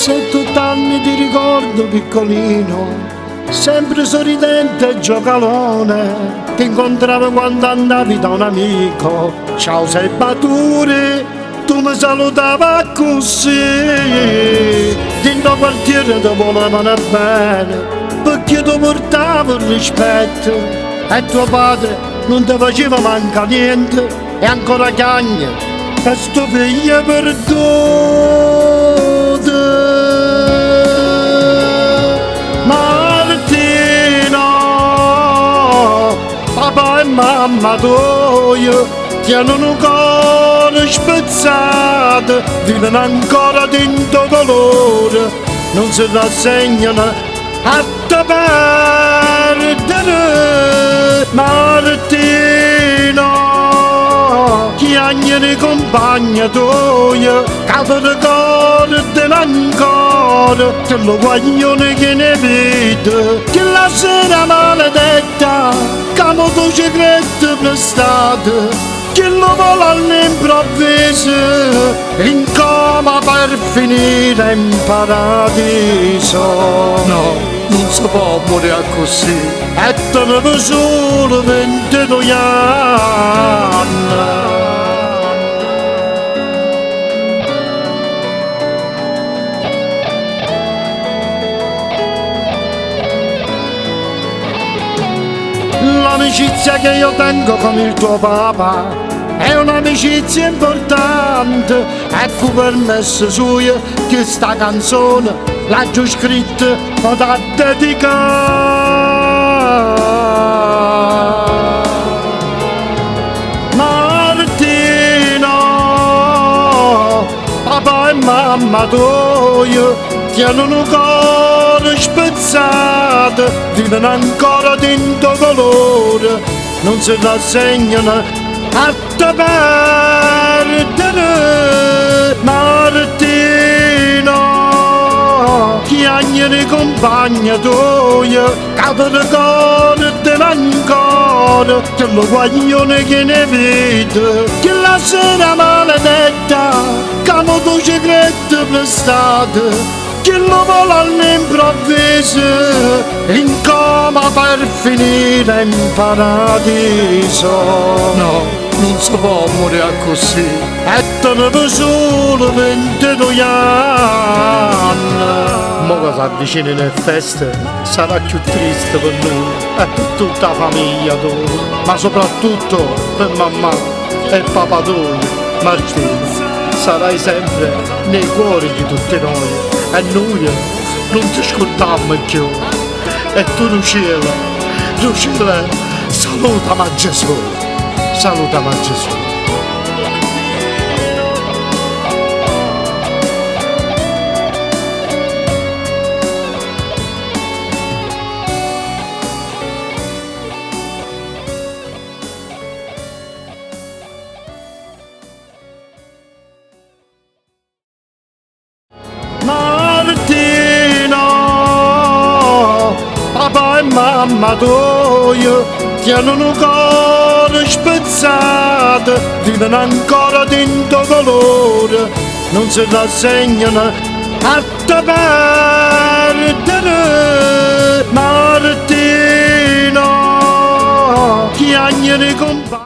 17 anni ti ricordo piccolino, sempre sorridente e giocalone. Ti incontravo quando andavi da un amico. Ciao Salvatore, tu mi salutavi così. Dentro quartiere ti volevano bene, perché ti portavo il rispetto. E tuo padre non ti faceva manca niente, e ancora cagna per sto figlio perduto. Martino, papà e mamma tua tienono un cuore spezzato, vivono ancora dentro dolore, non si rassegnano a te perdere. Martino, chi anni di compagna tua, che ti ricordi ancora, che lo guaglione che ne vede, che la sera maledetta, che mo tu ci credi prestate, che lo vuole all'improvviso, in coma per finire in paradiso. No, non si può morire così, e tenevo solo 22 anni. L'amicizia che io tengo con il tuo papà è un'amicizia importante, ecco permesso suo che sta canzone l'ha già scritta o da dedicare. Martino, papà e mamma tua tienono un cuore spezzato, vivono ancora dentro dolore, non si rassegnano a te perdere. Martino, chi anni di compagna tua, che ti ricordi ancora, che lo guaglione che ne vede, che la sera maledetta, che mo tu ci credi prestate, che lo vuole all'improvviso, in coma per finire in paradiso. No, non si può morire così, e tenevo solo 22 anni. Mo che si avvicinano le feste, sarà più triste per noi e per tutta la famiglia tua, ma soprattutto per mamma e papà tuo, Martino. Sarai sempre nei cuori di tutti noi, e noi non ti scordiamo più. E tu Lucilla, salutami a Gesù, salutami a Gesù. Martino, papà e mamma tua tienono un cuore spezzato, vivono ancora dentro dolore, non si rassegnano a te perdere. Martino, chi anni di compagno